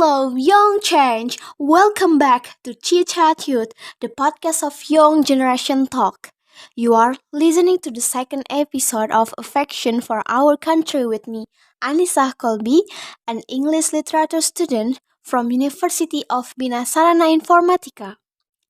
Hello, Young Change. Welcome back to Chit Chat Youth, the podcast of Young Generation Talk. You are listening to the second episode of Affection for Our Country with me, Anisah Qolby, an English literature student from University of Bina Sarana Informatica.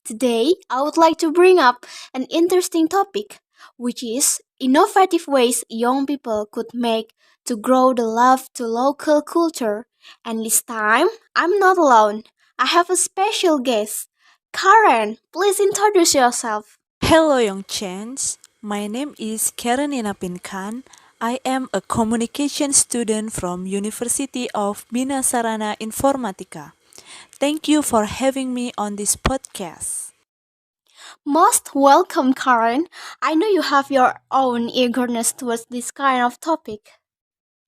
Today, I would like to bring up an interesting topic, which is innovative ways young people could make to grow the love to local culture. And this time, I'm not alone. I have a special guest. Karen, please introduce yourself. Hello, young chance. My name is Carenina. I am a communication student from University of Bina Sarana Informatica. Thank you for having me on this podcast. Most welcome, Karen. I know you have your own eagerness towards this kind of topic.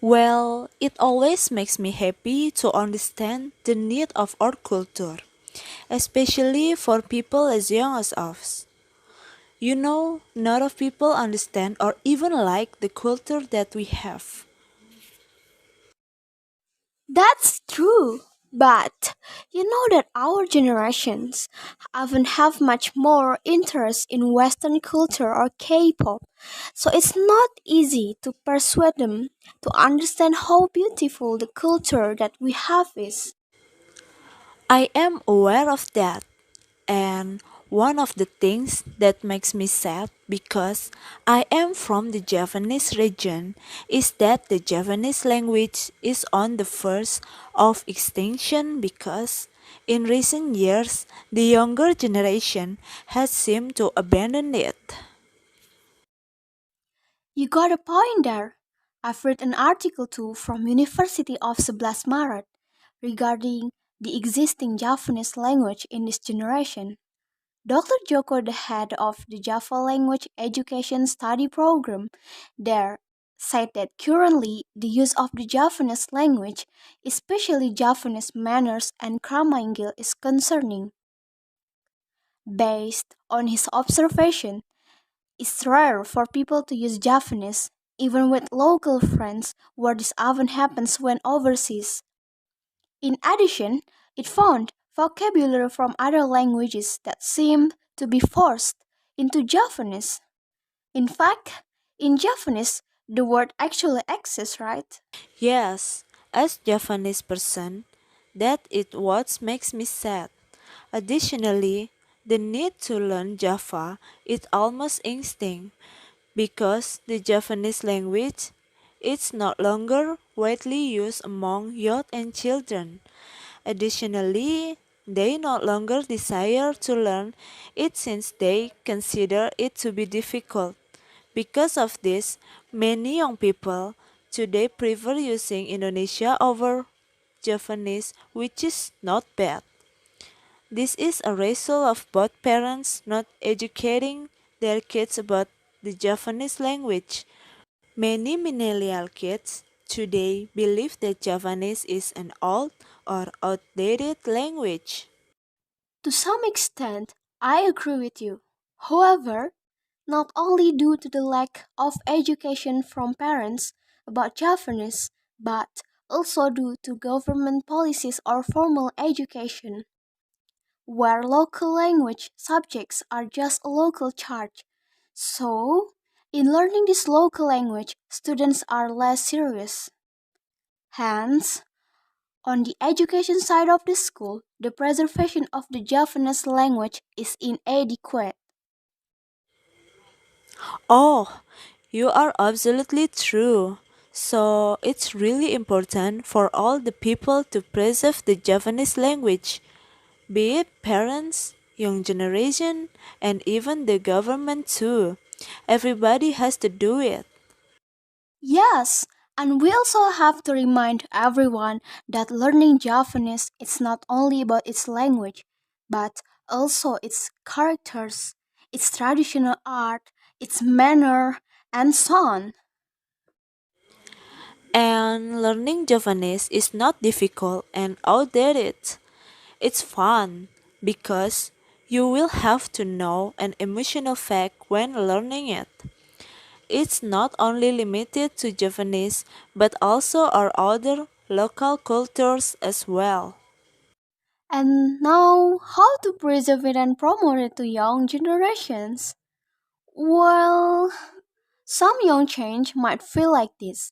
Well, it always makes me happy to understand the need of our culture, especially for people as young as us. Not of people understand or even like the culture that we have. That's true. But you know that our generations often have much more interest in Western culture or K-pop. So it's not easy to persuade them to understand how beautiful the culture that we have is. I am aware of that. And one of the things that makes me sad because I am from the Javanese region is that the Javanese language is on the verge of extinction because in recent years the younger generation has seemed to abandon it. You got a point there. I've read an article too from University of 11 Maret regarding the existing Javanese language in this generation. Dr. Joko, the head of the Java Language Education Study Program there, said that currently the use of the Javanese language, especially Javanese manners and Kramanggil, is concerning. Based on his observation, it's rare for people to use Javanese, even with local friends, where this often happens when overseas. In addition, it found vocabulary from other languages that seemed to be forced into Javanese. In fact, in Javanese, the word actually exists, right? Yes, as Javanese person, that is what makes me sad. Additionally, the need to learn Java is almost instinct because the Javanese language is no longer widely used among youth and children. Additionally, they no longer desire to learn it since they consider it to be difficult. Because of this, many young people today prefer using Indonesia over Javanese, which is not bad. This is a result of both parents not educating their kids about the Javanese language. Many millennial kids today believe that Javanese is an old or outdated language. To some extent, I agree with you. However, not only due to the lack of education from parents about Javanese, but also due to government policies or formal education, where local language subjects are just a local charge. So, in learning this local language, students are less serious. Hence, on the education side of the school, the preservation of the Javanese language is inadequate. Oh, you are absolutely true. So, it's really important for all the people to preserve the Javanese language, be it parents, young generation, and even the government too. Everybody has to do it. Yes, and we also have to remind everyone that learning Javanese is not only about its language, but also its characters, its traditional art, its manner, and so on. And learning Javanese is not difficult and outdated. It's fun because you will have to know an emotional fact when learning it. It's not only limited to Javanese but also our other local cultures as well. And now, how to preserve it and promote it to young generations? Well, some young change might feel like this.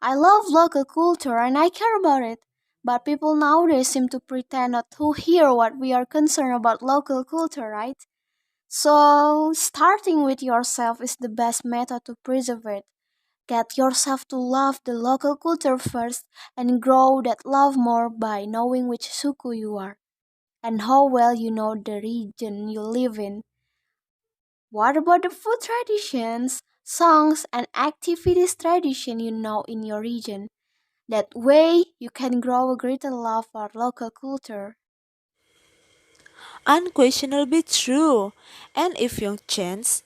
I love local culture and I care about it. But people nowadays seem to pretend not to hear what we are concerned about local culture, right? So, starting with yourself is the best method to preserve it. Get yourself to love the local culture first and grow that love more by knowing which suku you are and how well you know the region you live in. What about the food traditions, songs, and activities tradition you know in your region? That way, you can grow a greater love for local culture. Unquestionably true. And if young chance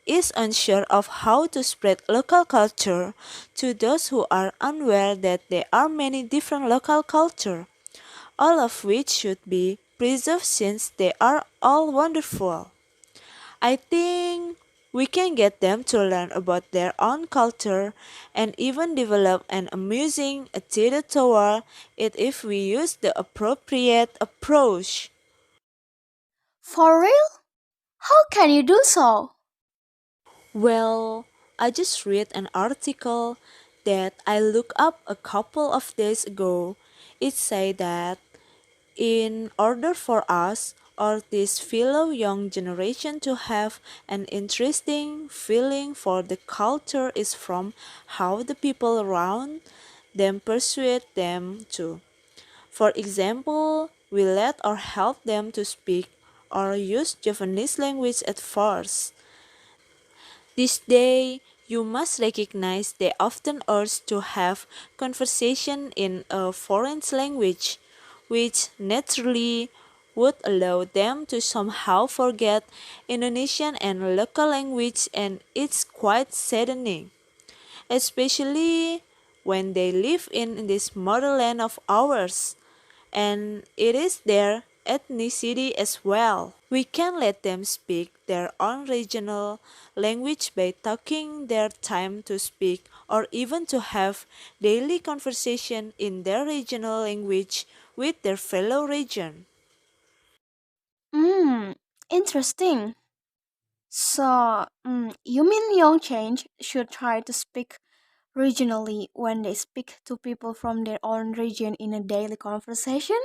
is unsure of how to spread local culture to those who are unaware that there are many different local culture, all of which should be preserved since they are all wonderful. I think we can get them to learn about their own culture and even develop an amusing attitude toward it if we use the appropriate approach. For real? How can you do so? Well, I just read an article that I looked up a couple of days ago. It said that in order for us or this fellow young generation to have an interesting feeling for the culture is from how the people around them persuade them to. For example, we let or help them to speak or use Japanese language at first. This day, you must recognize they often urge to have conversation in a foreign language, which naturally would allow them to somehow forget Indonesian and local language, and it's quite saddening, especially when they live in this motherland of ours and it is their ethnicity as well. We can let them speak their own regional language by taking their time to speak or even to have daily conversation in their regional language with their fellow region. Hmm, interesting. So, you mean young change should try to speak regionally when they speak to people from their own region in a daily conversation?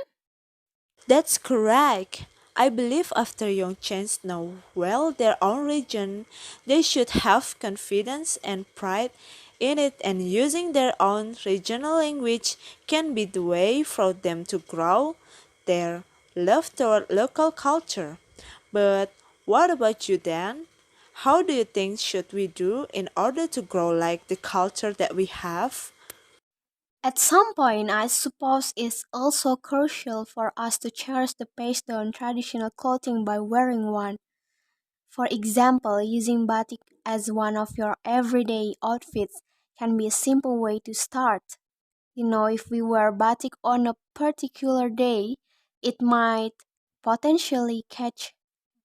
That's correct. I believe after young chins know well their own region, they should have confidence and pride in it, and using their own regional language can be the way for them to grow their love toward local culture. But what about you, Dan? How do you think should we do in order to grow like the culture that we have? At some point, I suppose it's also crucial for us to cherish the passed down traditional clothing by wearing one. For example, using batik as one of your everyday outfits can be a simple way to start. If we wear batik on a particular day, it might potentially catch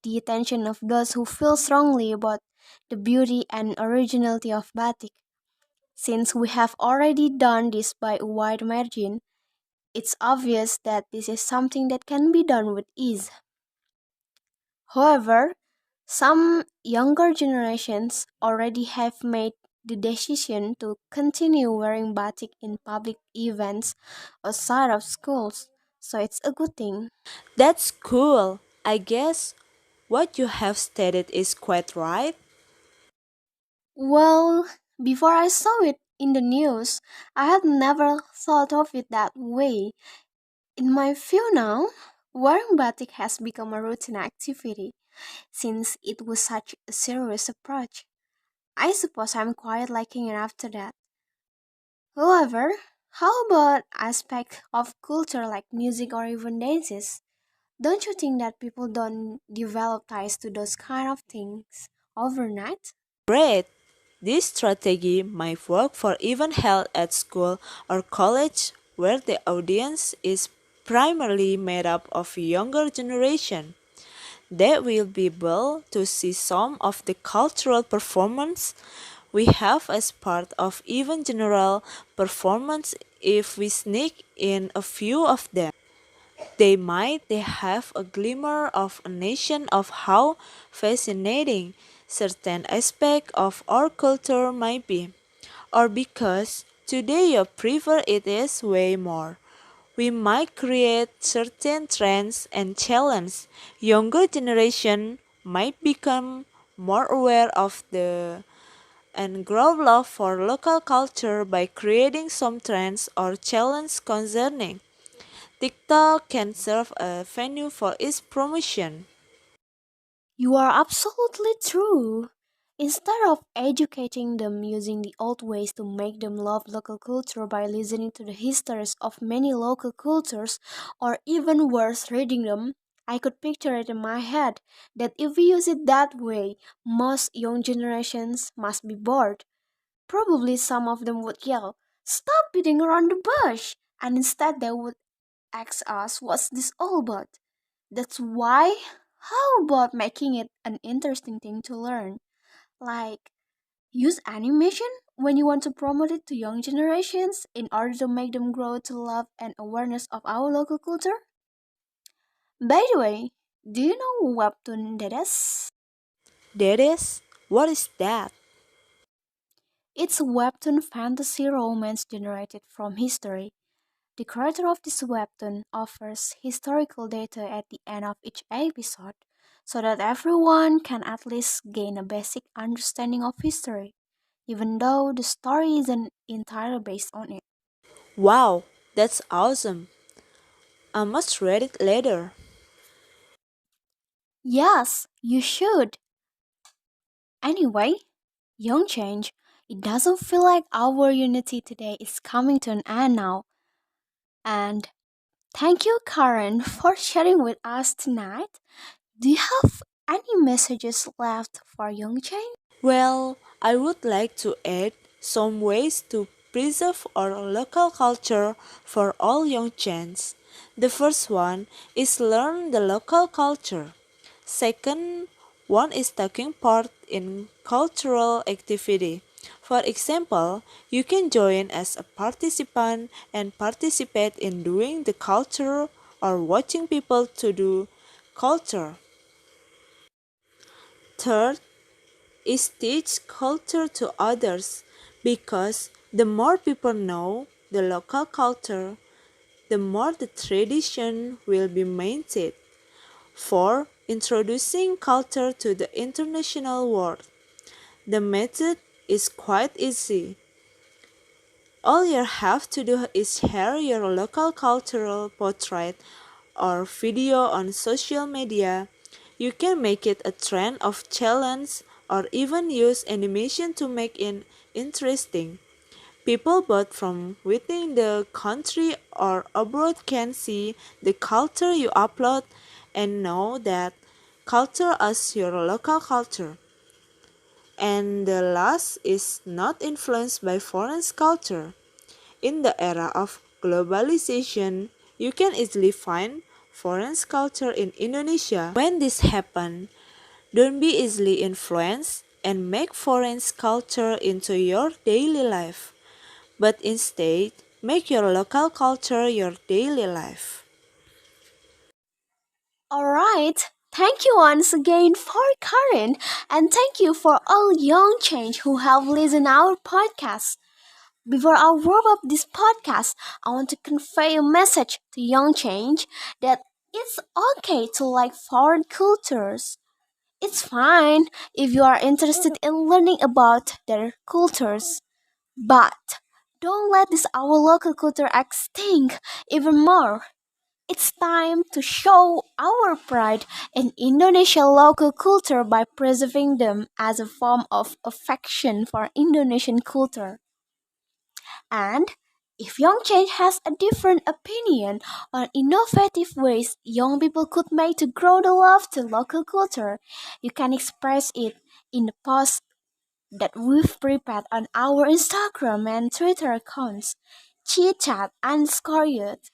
the attention of those who feel strongly about the beauty and originality of batik. Since we have already done this by a wide margin, it's obvious that this is something that can be done with ease. However, some younger generations already have made the decision to continue wearing batik in public events outside of schools, so it's a good thing. That's cool. I guess what you have stated is quite right. Well, before I saw it in the news, I had never thought of it that way. In my view now, wearing batik has become a routine activity since it was such a serious approach. I suppose I'm quite liking it after that. However, how about aspects of culture like music or even dances? Don't you think that people don't develop ties to those kind of things overnight? Great! This strategy might work for even held at school or college where the audience is primarily made up of younger generation. They will be able to see some of the cultural performance we have as part of even general performance if we sneak in a few of them. They might have a glimmer of a nation of how fascinating certain aspect of our culture might be, or because today you prefer it is way more. We might create certain trends and challenge younger generation might become more aware of the and grow love for local culture by creating some trends or challenge concerning. TikTok can serve a venue for its promotion. You are absolutely true. Instead of educating them using the old ways to make them love local culture by listening to the histories of many local cultures, or even worse, reading them, I could picture it in my head that if we use it that way, most young generations must be bored. Probably some of them would yell, "Stop beating around the bush!" And instead they would ask us, "What's this all about?" That's why, how about making it an interesting thing to learn? Like, use animation when you want to promote it to young generations in order to make them grow to love and awareness of our local culture? By the way, do you know Webtoon that is? That is, what is that? It's a webtoon fantasy romance generated from history. The creator of this webtoon offers historical data at the end of each episode so that everyone can at least gain a basic understanding of history, even though the story isn't entirely based on it. Wow, that's awesome. I must read it later. Yes, you should. Anyway, Young Change, it doesn't feel like our unity today is coming to an end now. And thank you, Karen, for sharing with us tonight. Do you have any messages left for Young Change? Well, I would like to add some ways to preserve our local culture for all young chants. The first one is learn the local culture. Second one is taking part in cultural activity. For example, you can join as a participant and participate in doing the culture or watching people to do culture. Third is teach culture to others because the more people know the local culture, the more the tradition will be maintained. 4. Introducing culture to the international world. The method is quite easy. All you have to do is share your local cultural portrait or video on social media. You can make it a trend of challenge or even use animation to make it interesting. People both from within the country or abroad can see the culture you upload and know that culture as your local culture. And the last is not influenced by foreign culture. In the era of globalization, you can easily find foreign culture in Indonesia. When this happens, don't be easily influenced and make foreign culture into your daily life, but instead make your local culture your daily life. Alright, thank you once again for Karen, and thank you for all Young Change who have listened our podcast. Before I wrap up this podcast, I want to convey a message to Young Change that it's okay to like foreign cultures. It's fine if you are interested in learning about their cultures, but don't let this our local culture extinct even more. It's time to show our pride in Indonesian local culture by preserving them as a form of affection for Indonesian culture. And if Young Change has a different opinion on innovative ways young people could make to grow the love to local culture, you can express it in the post that we've prepared on our Instagram and Twitter accounts, chitchat_youth.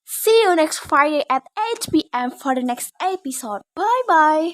See you next Friday at 8 p.m. for the next episode. Bye bye.